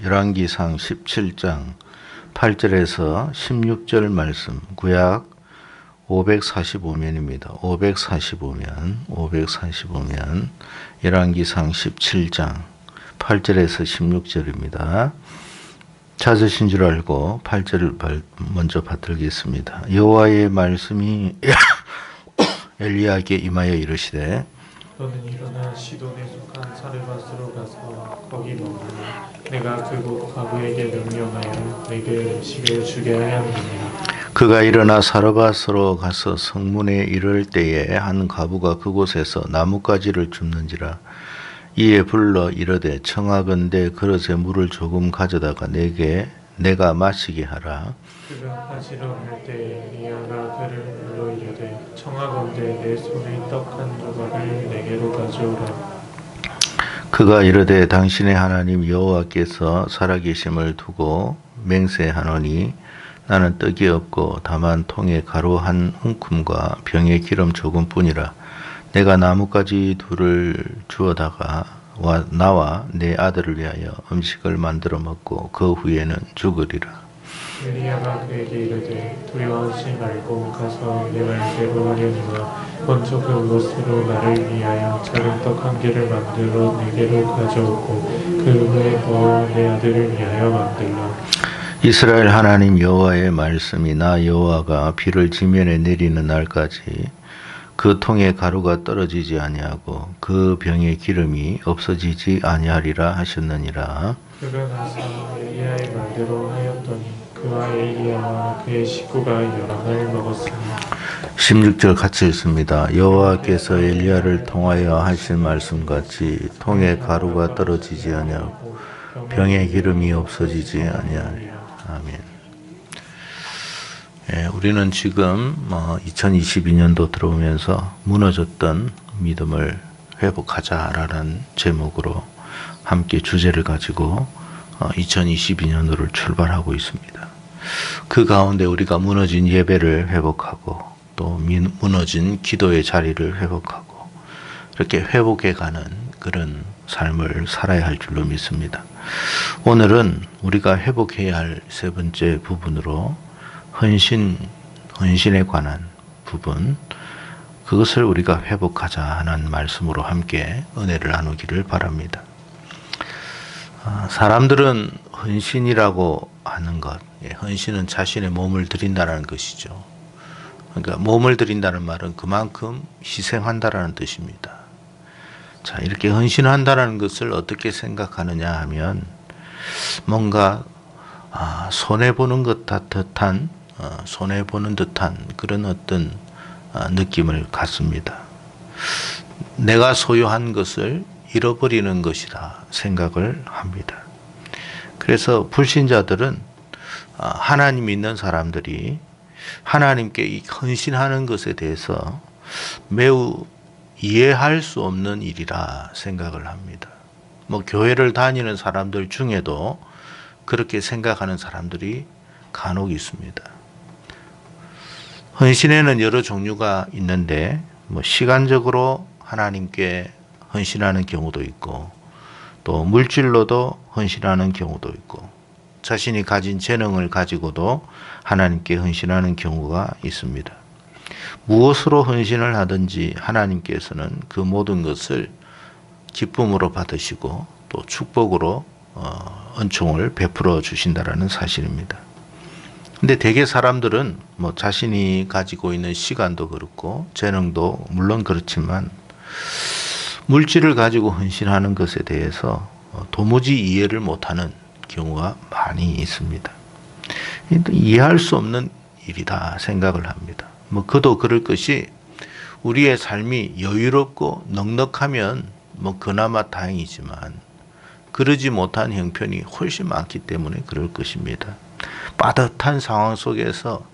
열왕기상 17장 8절에서 16절 말씀, 구약 545면입니다. 545면 열왕기상 17장 8절에서 16절입니다. 찾으신 줄 알고 8절을 먼저 받들겠습니다. 여호와의 말씀이 엘리야에게 임하여 이르시되 너는 일어나 시돈에 속한 사르밧으로 가서 거기 머무르라. 내가 그곳 과부에게 명령하여 내게 음식을 주게 하였느니라. 그가 일어나 사르밧으로 가서 성문에 이를 때에 한 과부가 그곳에서 나뭇가지를 줍는지라. 이에 불러 이르되 청하건대 그릇에 물을 조금 가져다가 내가 마시게 하라. 그가 마시려 할 때에 엘리야가 그를 불러 이르되 청하건대 내 손에 떡 한 조각을 내게로 가져오라. 그가 이르되 당신의 하나님 여호와께서 살아계심을 두고 맹세하노니 나는 떡이 없고 다만 통에 가루 한 움큼과 병에 기름 조금뿐이라. 내가 나뭇가지 둘을 주어다가 나와 내 아들을 위하여 음식을 만들어 먹고 그 후에는 죽으리라. 엘리야가 그에게 이르되 두려워하지 말고 가서 내 말대로 하려니와 먼저 그것으로 나를 위하여 작은 떡 한 개를 만들어 내게로 가져오고 그 후에 너와 내 아들을 위하여 만들라. 이스라엘 하나님 여호와의 말씀이 나 여호와가 비를 지면에 내리는 날까지 그 통에 가루가 떨어지지 아니하고 그 병에 기름이 없어지지 아니하리라 하셨느니라. 그가 나서 엘리야의 말대로 하였더니 그와 엘리야와 그의 식구가 여러 날 먹었으니. 16절 같이 읽습니다. 여호와께서 엘리야를 통하여 하신 말씀같이 통에 가루가 떨어지지 아니하고 병에 기름이 없어지지 아니하리라. 아멘. 우리는 지금 2022년도 들어오면서 무너졌던 믿음을 회복하자라는 제목으로 함께 주제를 가지고 2022년도를 출발하고 있습니다. 그 가운데 우리가 무너진 예배를 회복하고 또 무너진 기도의 자리를 회복하고 이렇게 회복해가는 그런 삶을 살아야 할 줄로 믿습니다. 오늘은 우리가 회복해야 할 세 번째 부분으로 헌신에 관한 부분, 그것을 우리가 회복하자 하는 말씀으로 함께 은혜를 나누기를 바랍니다. 사람들은 헌신이라고 하는 것, 헌신은 자신의 몸을 드린다는 것이죠. 그러니까 몸을 드린다는 말은 그만큼 희생한다라는 뜻입니다. 자, 이렇게 헌신한다는 것을 어떻게 생각하느냐 하면 뭔가 손해보는 듯한 그런 어떤 느낌을 갖습니다. 내가 소유한 것을 잃어버리는 것이다 생각을 합니다. 그래서 불신자들은 하나님 믿는 사람들이 하나님께 헌신하는 것에 대해서 매우 이해할 수 없는 일이라 생각을 합니다. 교회를 다니는 사람들 중에도 그렇게 생각하는 사람들이 간혹 있습니다. 헌신에는 여러 종류가 있는데 시간적으로 하나님께 헌신하는 경우도 있고 또 물질로도 헌신하는 경우도 있고 자신이 가진 재능을 가지고도 하나님께 헌신하는 경우가 있습니다. 무엇으로 헌신을 하든지 하나님께서는 그 모든 것을 기쁨으로 받으시고 또 축복으로 은총을 베풀어 주신다라는 사실입니다. 근데 대개 사람들은 자신이 가지고 있는 시간도 그렇고 재능도 물론 그렇지만 물질을 가지고 헌신하는 것에 대해서 도무지 이해를 못하는 경우가 많이 있습니다. 이해할 수 없는 일이다 생각을 합니다. 그도 그럴 것이 우리의 삶이 여유롭고 넉넉하면 그나마 다행이지만 그러지 못한 형편이 훨씬 많기 때문에 그럴 것입니다. 빠듯한 상황 속에서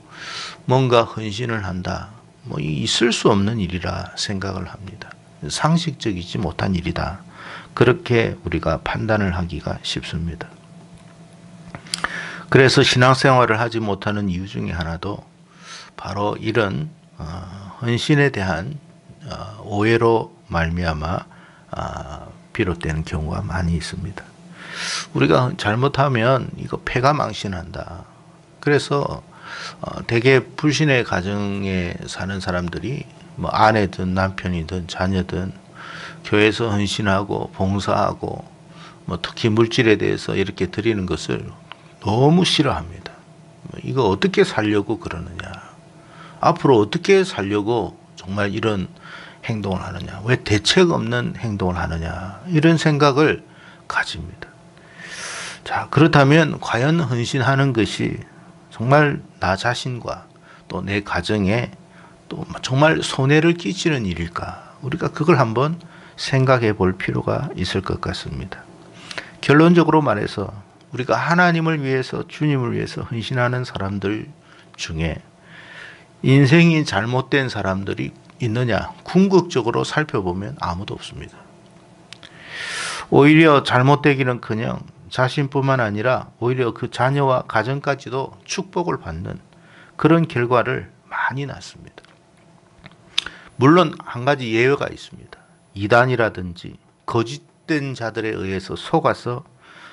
뭔가 헌신을 한다. 있을 수 없는 일이라 생각을 합니다. 상식적이지 못한 일이다. 그렇게 우리가 판단을 하기가 쉽습니다. 그래서 신앙생활을 하지 못하는 이유 중에 하나도 바로 이런 헌신에 대한 오해로 말미암아 비롯되는 경우가 많이 있습니다. 우리가 잘못하면 이거 패가망신한다. 그래서 대개 불신의 가정에 사는 사람들이 뭐 아내든 남편이든 자녀든 교회에서 헌신하고 봉사하고 뭐 특히 물질에 대해서 이렇게 드리는 것을 너무 싫어합니다. 이거 어떻게 살려고 그러느냐. 앞으로 어떻게 살려고 정말 이런 행동을 하느냐. 왜 대책 없는 행동을 하느냐. 이런 생각을 가집니다. 자, 그렇다면 과연 헌신하는 것이 정말 나 자신과 또 내 가정에 또 정말 손해를 끼치는 일일까? 우리가 그걸 한번 생각해 볼 필요가 있을 것 같습니다. 결론적으로 말해서 우리가 하나님을 위해서 주님을 위해서 헌신하는 사람들 중에 인생이 잘못된 사람들이 있느냐? 궁극적으로 살펴보면 아무도 없습니다. 오히려 잘못되기는커녕 자신뿐만 아니라 오히려 그 자녀와 가정까지도 축복을 받는 그런 결과를 많이 낳습니다. 물론 한 가지 예외가 있습니다. 이단이라든지 거짓된 자들에 의해서 속아서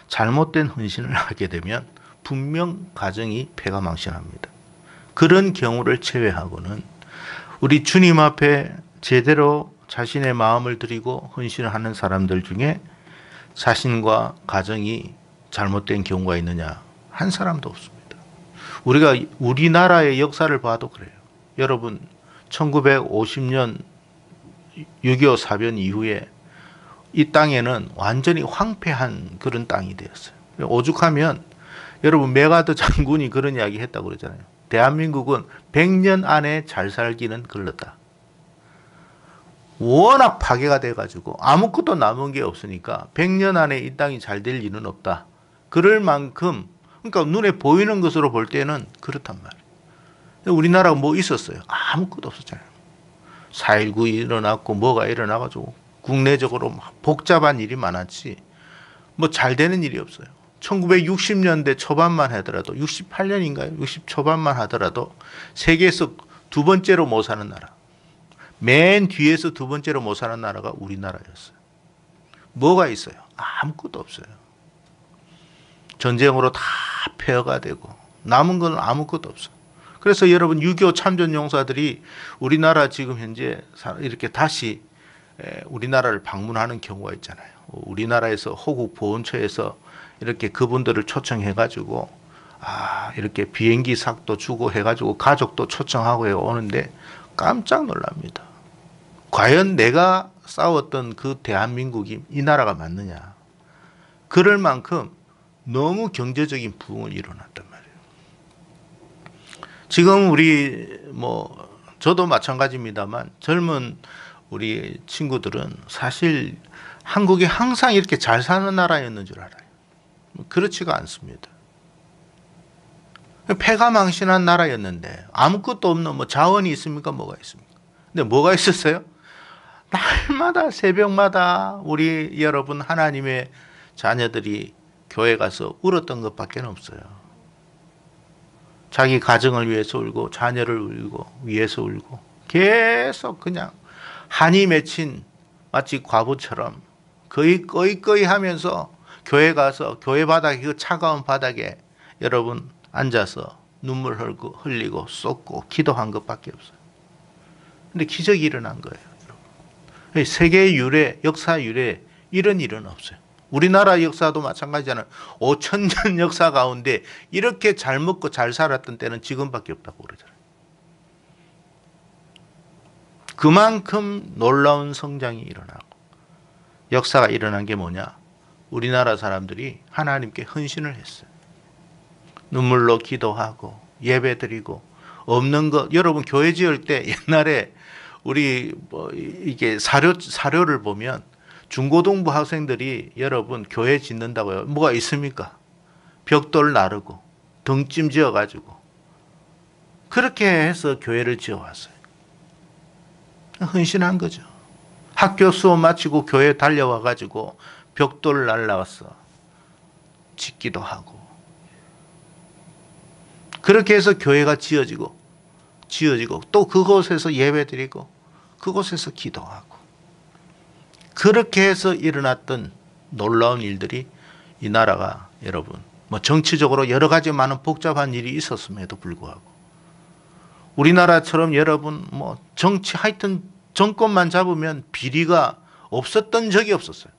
잘못된 헌신을 하게 되면 분명 가정이 패가망신합니다. 그런 경우를 제외하고는 우리 주님 앞에 제대로 자신의 마음을 드리고 헌신을 하는 사람들 중에 자신과 가정이 잘못된 경우가 있느냐? 한 사람도 없습니다. 우리가 우리나라의 역사를 봐도 그래요. 여러분 1950년 6.25 사변 이후에 이 땅에는 완전히 황폐한 그런 땅이 되었어요. 오죽하면 여러분 메가더 장군이 그런 이야기 했다고 그러잖아요. 대한민국은 100년 안에 잘 살기는 걸렸다. 워낙 파괴가 돼가지고 아무것도 남은 게 없으니까 100년 안에 이 땅이 잘 될 일은 없다. 그럴 만큼 그러니까 눈에 보이는 것으로 볼 때는 그렇단 말이에요. 우리나라가 뭐 있었어요? 아무것도 없었잖아요. 4.19 일어났고 뭐가 일어나가지고 국내적으로 복잡한 일이 많았지 뭐 잘 되는 일이 없어요. 1960년대 초반만 하더라도 68년인가요? 60 초반만 하더라도 세계에서 두 번째로 못 사는 나라. 맨 뒤에서 두 번째로 못 사는 나라가 우리나라였어요. 뭐가 있어요? 아무것도 없어요. 전쟁으로 다 폐허가 되고 남은 건 아무것도 없어요. 그래서 여러분 6.25 참전용사들이 우리나라 지금 현재 이렇게 다시 우리나라를 방문하는 경우가 있잖아요. 우리나라에서 호국 보훈처에서 이렇게 그분들을 초청해가지고 이렇게 비행기 삭도 주고 해가지고 가족도 초청하고 오는데 깜짝 놀랍니다. 과연 내가 싸웠던 그 대한민국이 이 나라가 맞느냐. 그럴 만큼 너무 경제적인 부흥을 일어났단 말이에요. 지금 우리 저도 마찬가지입니다만 젊은 우리 친구들은 사실 한국이 항상 이렇게 잘 사는 나라였는 줄 알아요. 그렇지가 않습니다. 패가망신한 나라였는데 아무것도 없는 자원이 있습니까? 뭐가 있습니까? 근데 뭐가 있었어요? 날마다 새벽마다 우리 여러분 하나님의 자녀들이 교회 가서 울었던 것밖에 없어요. 자기 가정을 위해서 울고 자녀를 울고 위해서 울고 계속 그냥 한이 맺힌 마치 과부처럼 거의 하면서 교회 가서 교회 바닥에 그 차가운 바닥에 여러분 앉아서 눈물 흘리고 쏟고 기도한 것밖에 없어요. 근데 기적이 일어난 거예요. 세계 유례, 역사 유례 이런 일은 없어요. 우리나라 역사도 마찬가지잖아요. 5,000년 역사 가운데 이렇게 잘 먹고 잘 살았던 때는 지금밖에 없다고 그러잖아요. 그만큼 놀라운 성장이 일어나고 역사가 일어난 게 뭐냐? 우리나라 사람들이 하나님께 헌신을 했어요. 눈물로 기도하고 예배드리고 없는 것 여러분 교회 지을 때 옛날에 우리 이게 사료를 보면 중고등부 학생들이 여러분 교회 짓는다고요. 뭐가 있습니까? 벽돌 나르고 등짐 지어가지고 그렇게 해서 교회를 지어왔어요. 헌신한 거죠. 학교 수업 마치고 교회 달려와가지고 벽돌 날라왔어. 짓기도 하고 그렇게 해서 교회가 지어지고 또 그곳에서 예배드리고 그곳에서 기도하고 그렇게 해서 일어났던 놀라운 일들이 이 나라가 여러분 뭐 정치적으로 여러 가지 많은 복잡한 일이 있었음에도 불구하고 우리나라처럼 여러분 뭐 정치 하여튼 정권만 잡으면 비리가 없었던 적이 없었어요.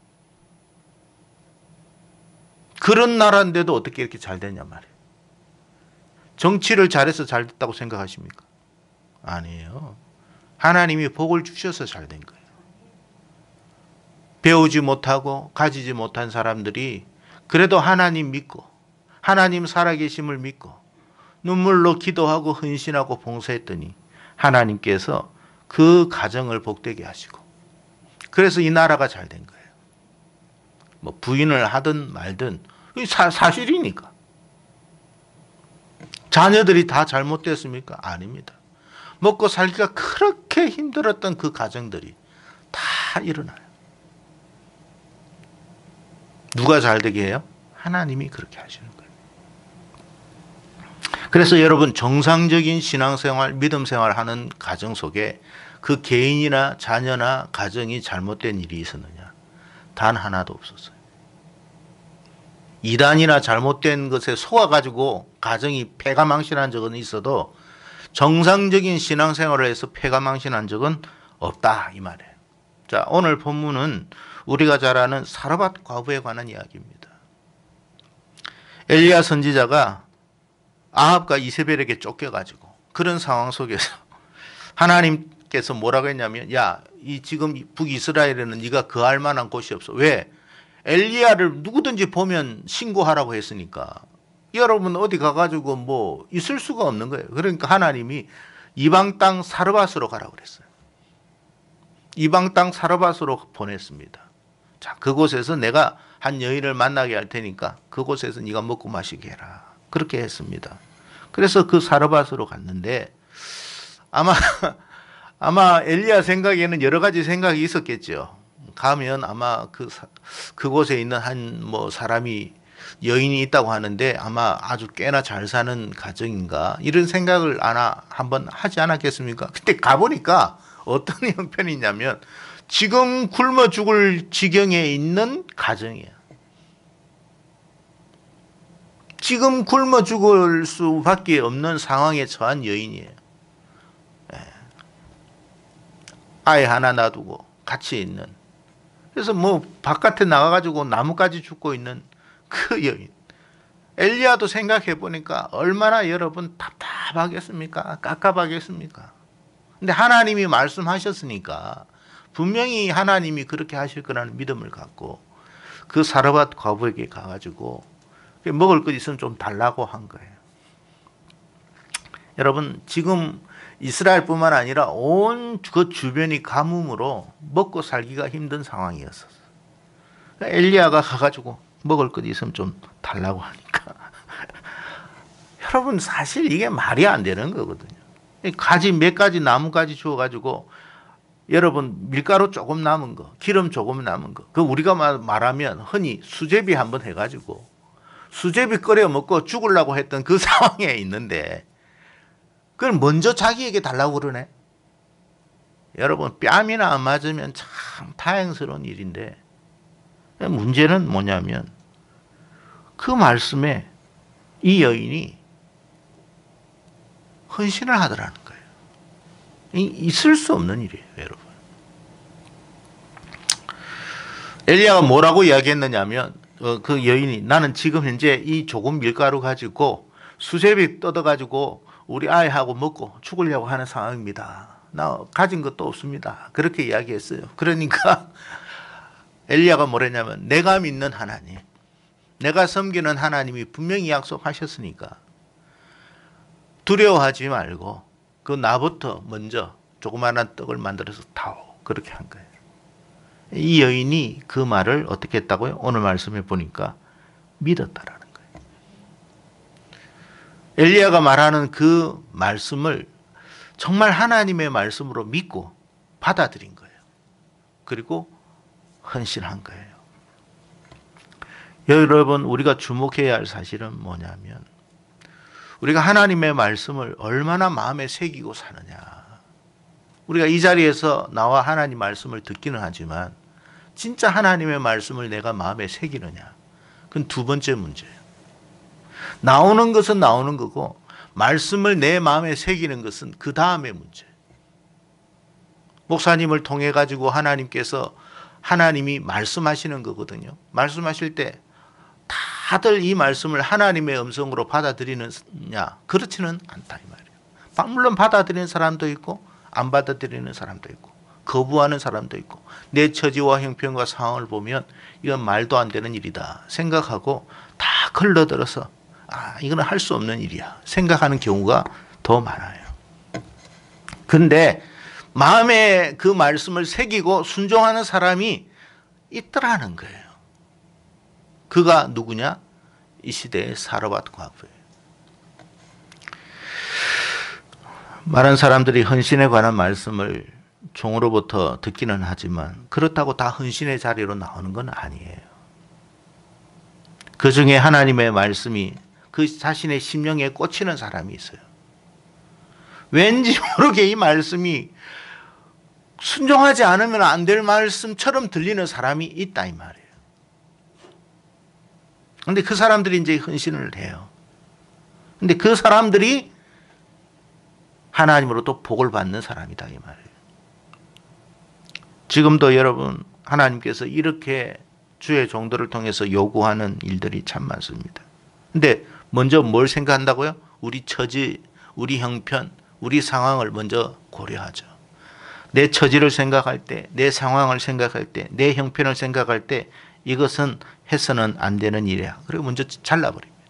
그런 나라인데도 어떻게 이렇게 잘 됐냐 말이에요. 정치를 잘해서 잘 됐다고 생각하십니까? 아니에요. 하나님이 복을 주셔서 잘 된 거예요. 배우지 못하고 가지지 못한 사람들이 그래도 하나님 믿고 하나님 살아계심을 믿고 눈물로 기도하고 헌신하고 봉사했더니 하나님께서 그 가정을 복되게 하시고 그래서 이 나라가 잘 된 거예요. 뭐 부인을 하든 말든 사실이니까. 자녀들이 다 잘못됐습니까? 아닙니다. 먹고 살기가 그렇게 힘들었던 그 가정들이 다 일어나요. 누가 잘되게 해요? 하나님이 그렇게 하시는 거예요. 그래서 여러분 정상적인 신앙생활, 믿음생활 하는 가정 속에 그 개인이나 자녀나 가정이 잘못된 일이 있었느냐? 단 하나도 없었어요. 이단이나 잘못된 것에 속아가지고 가정이 폐가망신한 적은 있어도 정상적인 신앙생활을 해서 폐가망신한 적은 없다 이 말이에요. 자, 오늘 본문은 우리가 잘 아는 사르밧 과부에 관한 이야기입니다. 엘리야 선지자가 아합과 이세벨에게 쫓겨가지고 그런 상황 속에서 하나님께서 뭐라고 했냐면 야, 이 지금 북이스라엘에는 네가 거할 만한 곳이 없어. 왜? 엘리야를 누구든지 보면 신고하라고 했으니까 여러분 어디 가가지고 뭐 있을 수가 없는 거예요. 그러니까 하나님이 이방 땅 사르밧으로 가라고 그랬어요. 이방 땅 사르밧으로 보냈습니다. 자, 그곳에서 내가 한 여인을 만나게 할 테니까 그곳에서 네가 먹고 마시게 해라. 그렇게 했습니다. 그래서 그 사르밧으로 갔는데 아마 엘리야 생각에는 여러 가지 생각이 있었겠죠. 가면 아마 그곳에 있는 한 뭐 사람이 여인이 있다고 하는데 아마 아주 꽤나 잘 사는 가정인가 이런 생각을 한번 하지 않았겠습니까? 그때 가보니까 어떤 형편이냐면 지금 굶어 죽을 지경에 있는 가정이에요. 지금 굶어 죽을 수밖에 없는 상황에 처한 여인이에요. 아이 하나 놔두고 같이 있는. 그래서 뭐 바깥에 나가가지고 나무까지 죽고 있는 그 여인. 엘리야도 생각해 보니까 얼마나 여러분 답답하겠습니까? 깝깝하겠습니까? 근데 하나님이 말씀하셨으니까 분명히 하나님이 그렇게 하실 거라는 믿음을 갖고 그 사르밧 과부에게 가가지고 먹을 것 있으면 좀 달라고 한 거예요. 여러분 지금 이스라엘뿐만 아니라 온 그 주변이 가뭄으로 먹고 살기가 힘든 상황이었어요. 엘리야가 가가지고 먹을 것 있으면 좀 달라고 하니까 여러분 사실 이게 말이 안 되는 거거든요. 가지 몇 가지 나무까지 주워가지고 여러분 밀가루 조금 남은 거, 기름 조금 남은 거, 그 우리가 말하면 흔히 수제비 한번 해가지고 수제비 끓여 먹고 죽으려고 했던 그 상황에 있는데 그걸 먼저 자기에게 달라고 그러네. 여러분 뺨이나 안 맞으면 참 다행스러운 일인데 문제는 뭐냐면 그 말씀에 이 여인이 헌신을 하더라는 거예요. 있을 수 없는 일이에요, 여러분. 엘리야가 뭐라고 이야기했느냐면 그 여인이 나는 지금 현재 이 조금 밀가루 가지고 수제비 뜯어가지고 우리 아이하고 먹고 죽으려고 하는 상황입니다. 나 가진 것도 없습니다. 그렇게 이야기했어요. 그러니까 엘리야가 뭐랬냐면 내가 믿는 하나님, 내가 섬기는 하나님이 분명히 약속하셨으니까 두려워하지 말고 그 나부터 먼저 조그마한 떡을 만들어서 타오. 그렇게 한 거예요. 이 여인이 그 말을 어떻게 했다고요? 오늘 말씀해 보니까 믿었다라는 거예요. 엘리야가 말하는 그 말씀을 정말 하나님의 말씀으로 믿고 받아들인 거예요. 그리고 헌신한 거예요. 여러분 우리가 주목해야 할 사실은 뭐냐면 우리가 하나님의 말씀을 얼마나 마음에 새기고 사느냐. 우리가 이 자리에서 나와 하나님 말씀을 듣기는 하지만 진짜 하나님의 말씀을 내가 마음에 새기느냐. 그건 두 번째 문제예요. 나오는 것은 나오는 거고 말씀을 내 마음에 새기는 것은 그 다음의 문제예요. 목사님을 통해 가지고 하나님이 말씀하시는 거거든요. 말씀하실 때 다들 이 말씀을 하나님의 음성으로 받아들이느냐? 그렇지는 않다 이 말이에요. 물론 받아들이는 사람도 있고 안 받아들이는 사람도 있고 거부하는 사람도 있고 내 처지와 형편과 상황을 보면 이건 말도 안 되는 일이다 생각하고 다 걸러들어서 이거는 할 수 없는 일이야 생각하는 경우가 더 많아요. 그런데 마음에 그 말씀을 새기고 순종하는 사람이 있더라는 거예요. 그가 누구냐? 이 시대의 사르밧 과부예요. 많은 사람들이 헌신에 관한 말씀을 종으로부터 듣기는 하지만 그렇다고 다 헌신의 자리로 나오는 건 아니에요. 그 중에 하나님의 말씀이 그 자신의 심령에 꽂히는 사람이 있어요. 왠지 모르게 이 말씀이 순종하지 않으면 안 될 말씀처럼 들리는 사람이 있다 이 말이에요. 그런데 그 사람들이 이제 헌신을 해요. 그런데 그 사람들이 하나님으로부터 복을 받는 사람이다 이 말이에요. 지금도 여러분 하나님께서 이렇게 주의 종들을 통해서 요구하는 일들이 참 많습니다. 그런데 먼저 뭘 생각한다고요? 우리 처지, 우리 형편, 우리 상황을 먼저 고려하죠. 내 처지를 생각할 때, 내 상황을 생각할 때, 내 형편을 생각할 때 이것은 해서는 안 되는 일이야. 그리고 먼저 잘라버립니다.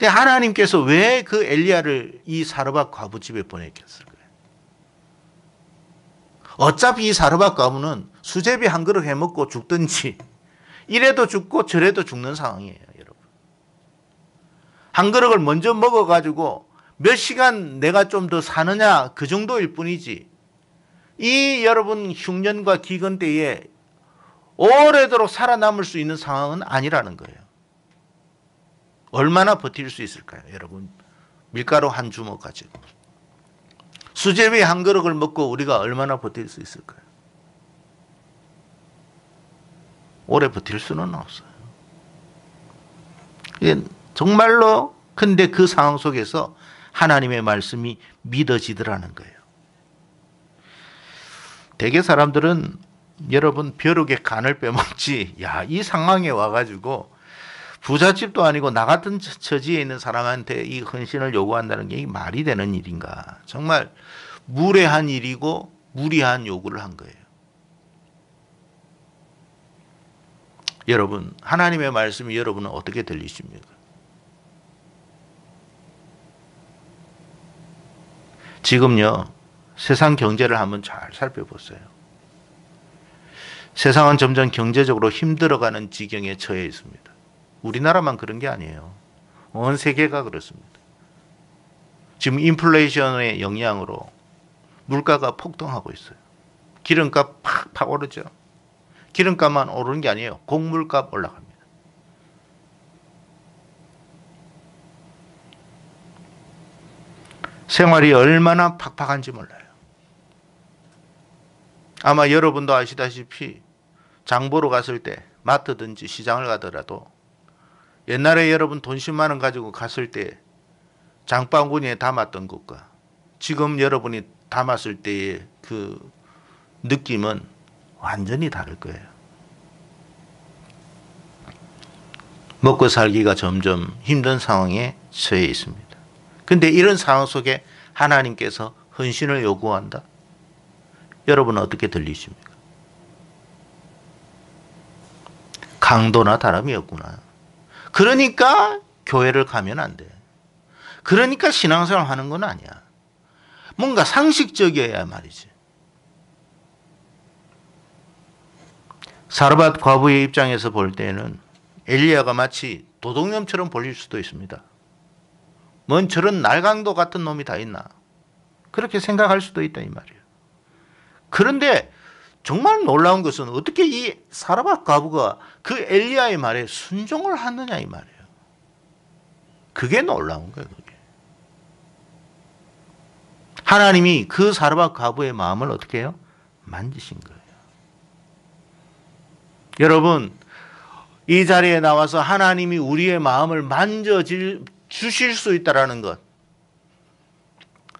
하나님께서 왜 그 엘리야를 이 사르밧 과부 집에 보냈겠을까요? 어차피 이 사르밧 과부는 수제비 한 그릇 해먹고 죽든지 이래도 죽고 저래도 죽는 상황이에요. 여러분. 한 그릇을 먼저 먹어가지고 몇 시간 내가 좀 더 사느냐 그 정도일 뿐이지 이 여러분 흉년과 기근 때에 오래도록 살아남을 수 있는 상황은 아니라는 거예요. 얼마나 버틸 수 있을까요? 여러분 밀가루 한 주먹 가지고 수제비 한 그릇을 먹고 우리가 얼마나 버틸 수 있을까요? 오래 버틸 수는 없어요. 정말로 근데 그 상황 속에서 하나님의 말씀이 믿어지더라는 거예요. 대개 사람들은 여러분 벼룩에 간을 빼먹지 이 상황에 와가지고 부잣집도 아니고 나 같은 처지에 있는 사람한테 이 헌신을 요구한다는 게 말이 되는 일인가. 정말 무례한 일이고 무리한 요구를 한 거예요. 여러분 하나님의 말씀이 여러분은 어떻게 들리십니까? 지금요 세상 경제를 한번 잘 살펴보세요. 세상은 점점 경제적으로 힘들어가는 지경에 처해 있습니다. 우리나라만 그런 게 아니에요. 온 세계가 그렇습니다. 지금 인플레이션의 영향으로 물가가 폭등하고 있어요. 기름값 팍팍 오르죠. 기름값만 오르는 게 아니에요. 곡물값 올라갑니다. 생활이 얼마나 팍팍한지 몰라요. 아마 여러분도 아시다시피 장 보러 갔을 때 마트든지 시장을 가더라도 옛날에 여러분 돈 10만 원 가지고 갔을 때 장바구니에 담았던 것과 지금 여러분이 담았을 때의 그 느낌은 완전히 다를 거예요. 먹고 살기가 점점 힘든 상황에 처해 있습니다. 그런데 이런 상황 속에 하나님께서 헌신을 요구한다? 여러분은 어떻게 들리십니까? 강도나 다름이 없구나. 그러니까 교회를 가면 안 돼. 그러니까 신앙생활 하는 건 아니야. 뭔가 상식적이어야 말이지. 사르밧 과부의 입장에서 볼 때는 엘리야가 마치 도둑놈처럼 보일 수도 있습니다. 뭔 저런 날강도 같은 놈이 다 있나. 그렇게 생각할 수도 있다 이 말이에요. 그런데 정말 놀라운 것은 어떻게 이 사르밧 과부가 그 엘리야의 말에 순종을 하느냐 이 말이에요. 그게 놀라운 거예요. 그게. 하나님이 그 사르밧 과부의 마음을 어떻게 해요? 만지신 거예요. 여러분 이 자리에 나와서 하나님이 우리의 마음을 주실 수 있다라는 것.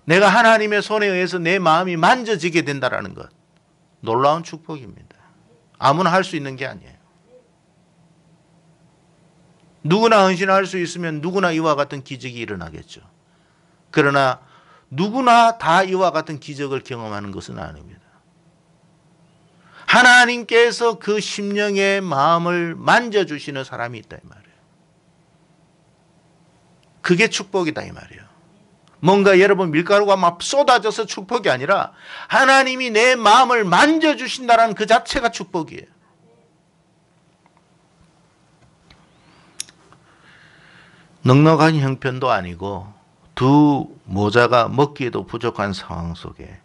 내가 하나님의 손에 의해서 내 마음이 만져지게 된다라는 것. 놀라운 축복입니다. 아무나 할 수 있는 게 아니에요. 누구나 헌신할 수 있으면 누구나 이와 같은 기적이 일어나겠죠. 그러나 누구나 다 이와 같은 기적을 경험하는 것은 아닙니다. 하나님께서 그 심령의 마음을 만져주시는 사람이 있다 이 말이에요. 그게 축복이다 이 말이에요. 뭔가 여러분 밀가루가 막 쏟아져서 축복이 아니라 하나님이 내 마음을 만져주신다는 그 자체가 축복이에요. 넉넉한 형편도 아니고 두 모자가 먹기에도 부족한 상황 속에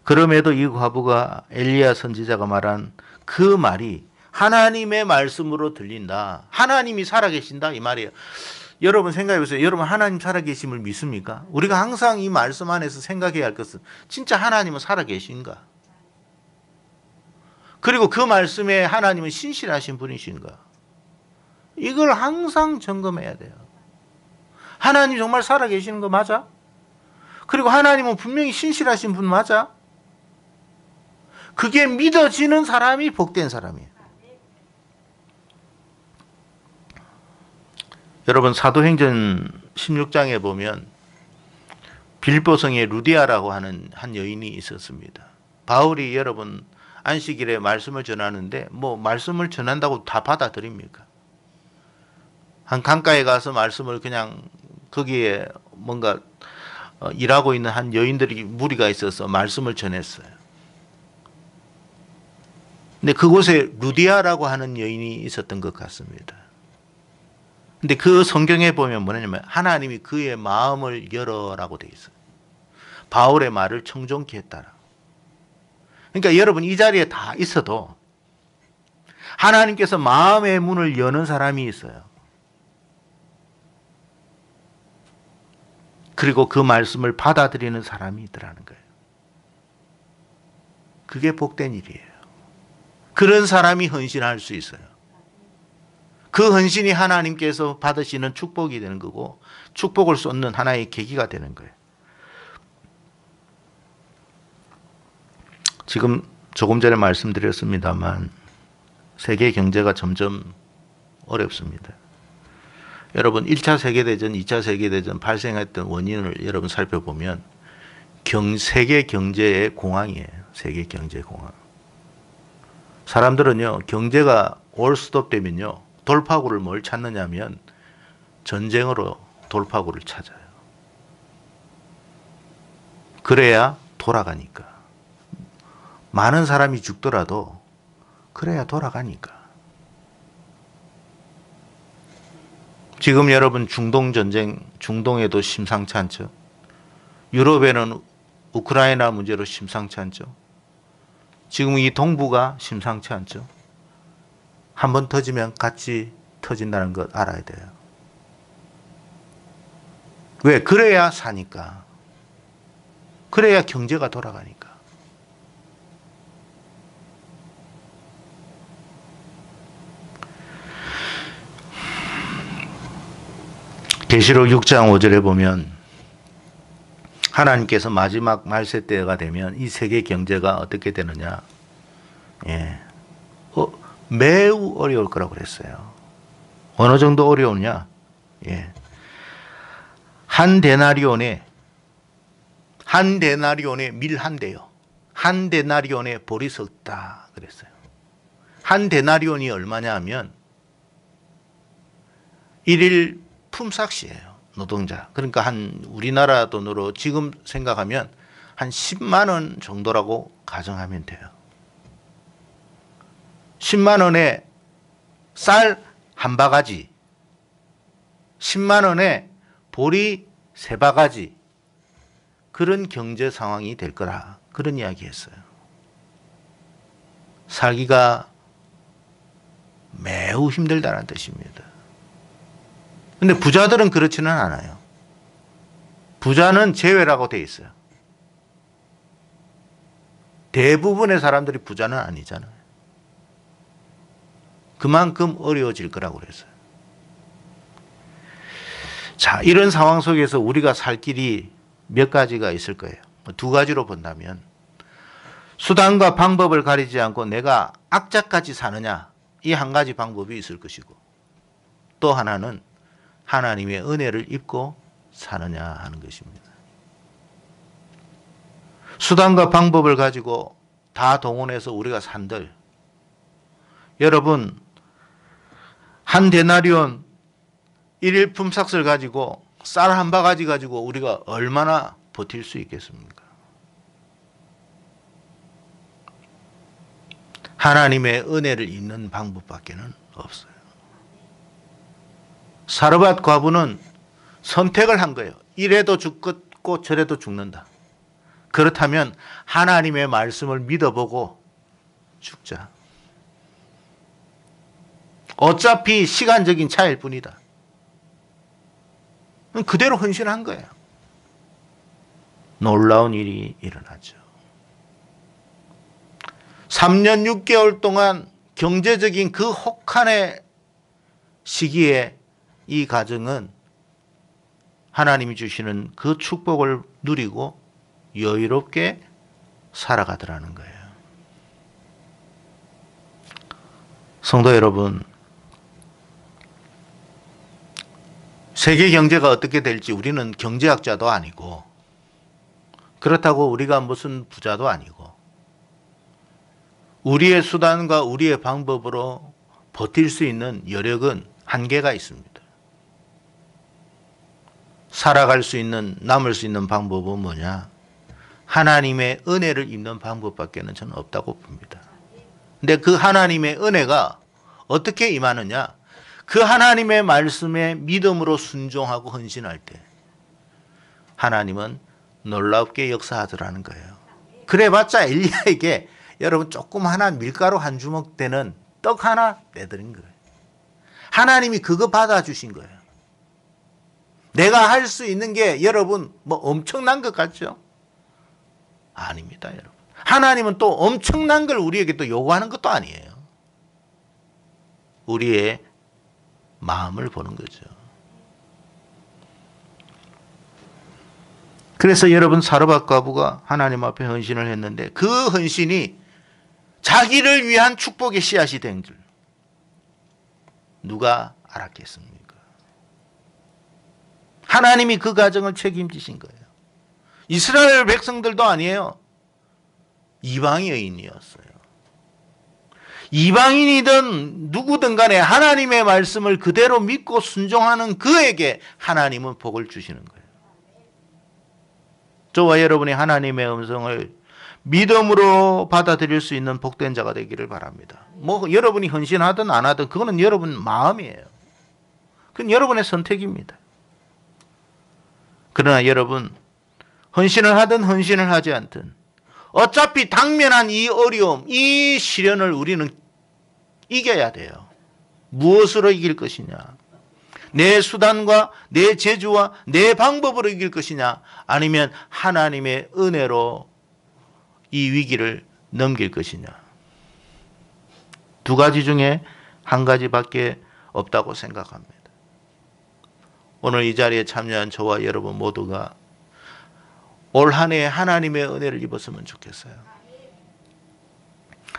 그럼에도 이 과부가 엘리야 선지자가 말한 그 말이 하나님의 말씀으로 들린다. 하나님이 살아계신다 이 말이에요. 여러분 생각해 보세요. 여러분 하나님 살아계심을 믿습니까? 우리가 항상 이 말씀 안에서 생각해야 할 것은 진짜 하나님은 살아계신가? 그리고 그 말씀에 하나님은 신실하신 분이신가? 이걸 항상 점검해야 돼요. 하나님 정말 살아계시는 거 맞아? 그리고 하나님은 분명히 신실하신 분 맞아? 그게 믿어지는 사람이 복된 사람이에요. 여러분 사도행전 16장에 보면 빌보성에 루디아라고 하는 한 여인이 있었습니다. 바울이 여러분 안식일에 말씀을 전하는데 뭐 말씀을 전한다고 다 받아들입니까? 한 강가에 가서 말씀을 그냥 거기에 뭔가 일하고 있는 한 여인들이 무리가 있어서 말씀을 전했어요. 근데 그곳에 루디아라고 하는 여인이 있었던 것 같습니다. 근데 그 성경에 보면 뭐냐면 하나님이 그의 마음을 열어라고 되어 있어요. 바울의 말을 청종케 했다라. 그러니까 여러분 이 자리에 다 있어도 하나님께서 마음의 문을 여는 사람이 있어요. 그리고 그 말씀을 받아들이는 사람이 있더라는 거예요. 그게 복된 일이에요. 그런 사람이 헌신할 수 있어요. 그 헌신이 하나님께서 받으시는 축복이 되는 거고 축복을 쏟는 하나의 계기가 되는 거예요. 지금 조금 전에 말씀드렸습니다만 세계 경제가 점점 어렵습니다. 여러분 1차 세계대전, 2차 세계대전 발생했던 원인을 여러분 살펴보면 세계 경제의 공황이에요. 세계 경제 공황. 사람들은요 경제가 올스톱 되면요 돌파구를 뭘 찾느냐면 전쟁으로 돌파구를 찾아요. 그래야 돌아가니까. 많은 사람이 죽더라도 그래야 돌아가니까. 지금 여러분 중동 전쟁, 중동에도 심상치 않죠. 유럽에는 우크라이나 문제로 심상치 않죠. 지금 이 동부가 심상치 않죠. 한번 터지면 같이 터진다는 것 알아야 돼요. 왜? 그래야 사니까. 그래야 경제가 돌아가니까. 계시록 6장 5절에 보면 하나님께서 마지막 말세 때가 되면 이 세계 경제가 어떻게 되느냐. 매우 어려울 거라고 그랬어요. 어느 정도 어려우냐. 한 데나리온에 밀 한 대요. 한 데나리온에 볼이 썩다 그랬어요. 한 데나리온이 얼마냐 하면 1일 품삯이에요. 노동자. 그러니까 한 우리나라 돈으로 지금 생각하면 한 10만 원 정도라고 가정하면 돼요. 10만 원에 쌀 한 바가지, 10만 원에 보리 세 바가지, 그런 경제 상황이 될 거라 그런 이야기 했어요. 살기가 매우 힘들다는 뜻입니다. 근데 부자들은 그렇지는 않아요. 부자는 제외라고 돼 있어요. 대부분의 사람들이 부자는 아니잖아요. 그만큼 어려워질 거라고 그랬어요. 자, 이런 상황 속에서 우리가 살 길이 몇 가지가 있을 거예요. 두 가지로 본다면 수단과 방법을 가리지 않고 내가 악착같이 사느냐, 이 한 가지 방법이 있을 것이고, 또 하나는 하나님의 은혜를 입고 사느냐 하는 것입니다. 수단과 방법을 가지고 다 동원해서 우리가 산들, 여러분 한 데나리온 일일 품삯을 가지고 쌀 한 바가지 가지고 우리가 얼마나 버틸 수 있겠습니까? 하나님의 은혜를 입는 방법밖에는 없어요. 사르밧 과부는 선택을 한 거예요. 이래도 죽겠고 저래도 죽는다. 그렇다면 하나님의 말씀을 믿어보고 죽자. 어차피 시간적인 차이일 뿐이다. 그대로 헌신한 거예요. 놀라운 일이 일어나죠. 3년 6개월 동안 경제적인 그 혹한의 시기에 이 가정은 하나님이 주시는 그 축복을 누리고 여유롭게 살아가더라는 거예요. 성도 여러분, 세계 경제가 어떻게 될지 우리는 경제학자도 아니고, 그렇다고 우리가 무슨 부자도 아니고, 우리의 수단과 우리의 방법으로 버틸 수 있는 여력은 한계가 있습니다. 살아갈 수 있는, 남을 수 있는 방법은 뭐냐? 하나님의 은혜를 입는 방법밖에는 저는 없다고 봅니다. 근데 그 하나님의 은혜가 어떻게 임하느냐? 그 하나님의 말씀에 믿음으로 순종하고 헌신할 때 하나님은 놀랍게 역사하더라는 거예요. 그래봤자 엘리야에게 여러분 조그마한 밀가루 한 주먹 되는 떡 하나 내드린 거예요. 하나님이 그거 받아주신 거예요. 내가 할 수 있는 게 여러분 뭐 엄청난 것 같죠? 아닙니다, 여러분. 하나님은 또 엄청난 걸 우리에게 또 요구하는 것도 아니에요. 우리의 마음을 보는 거죠. 그래서 여러분 사르밧 과부가 하나님 앞에 헌신을 했는데 그 헌신이 자기를 위한 축복의 씨앗이 된 줄 누가 알았겠습니까? 하나님이 그 가정을 책임지신 거예요. 이스라엘 백성들도 아니에요. 이방 여인이었어요. 이방인이든 누구든 간에 하나님의 말씀을 그대로 믿고 순종하는 그에게 하나님은 복을 주시는 거예요. 저와 여러분이 하나님의 음성을 믿음으로 받아들일 수 있는 복된 자가 되기를 바랍니다. 뭐 여러분이 헌신하든 안 하든 그거는 여러분 마음이에요. 그건 여러분의 선택입니다. 그러나 여러분, 헌신을 하든 헌신을 하지 않든 어차피 당면한 이 어려움, 이 시련을 우리는 이겨야 돼요. 무엇으로 이길 것이냐? 내 수단과 내 재주와 내 방법으로 이길 것이냐? 아니면 하나님의 은혜로 이 위기를 넘길 것이냐? 두 가지 중에 한 가지밖에 없다고 생각합니다. 오늘 이 자리에 참여한 저와 여러분 모두가 올 한 해 하나님의 은혜를 입었으면 좋겠어요.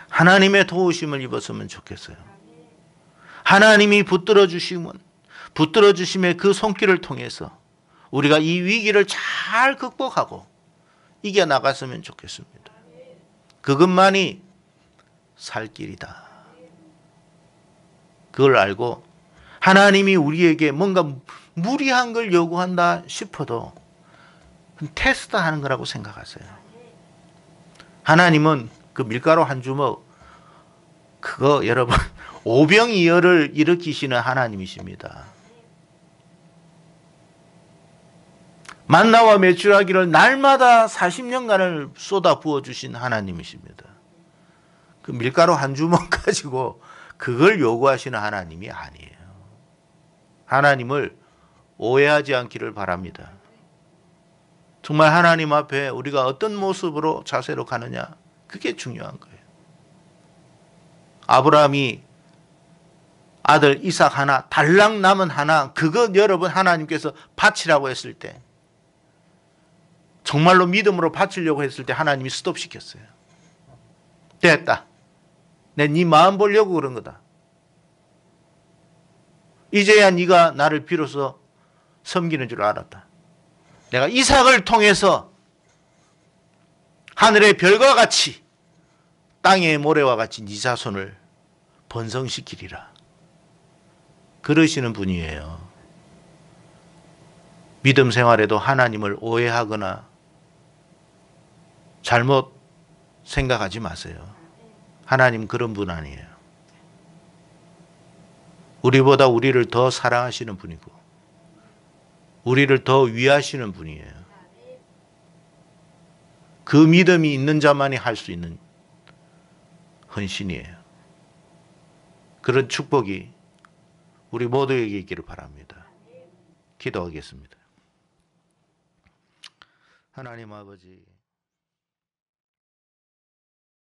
하나님의 도우심을 입었으면 좋겠어요. 하나님이 붙들어 주심의 그 손길을 통해서 우리가 이 위기를 잘 극복하고 이겨나갔으면 좋겠습니다. 그것만이 살 길이다. 그걸 알고 하나님이 우리에게 뭔가 무리한 걸 요구한다 싶어도 테스트하는 거라고 생각하세요. 하나님은 그 밀가루 한 주먹 그거 여러분 오병이어를 일으키시는 하나님이십니다. 만나와 메추라기를 날마다 40년간을 쏟아 부어주신 하나님이십니다. 그 밀가루 한 주먹 가지고 그걸 요구하시는 하나님이 아니에요. 하나님을 오해하지 않기를 바랍니다. 정말 하나님 앞에 우리가 어떤 모습으로 자세로 가느냐, 그게 중요한 거예요. 아브라함이 아들 이삭 하나, 달랑 남은 하나, 그거 여러분 하나님께서 바치라고 했을 때, 정말로 믿음으로 바치려고 했을 때 하나님이 스톱시켰어요. 됐다. 내 네 마음 보려고 그런 거다. 이제야 네가 나를 비로소 섬기는 줄 알았다. 내가 이삭을 통해서 하늘의 별과 같이 땅의 모래와 같이 네 자손을 번성시키리라. 그러시는 분이에요. 믿음 생활에도 하나님을 오해하거나 잘못 생각하지 마세요. 하나님 그런 분 아니에요. 우리보다 우리를 더 사랑하시는 분이고 우리를 더 위하시는 분이에요. 그 믿음이 있는 자만이 할 수 있는 헌신이에요. 그런 축복이 우리 모두에게 있기를 바랍니다. 기도하겠습니다. 하나님 아버지,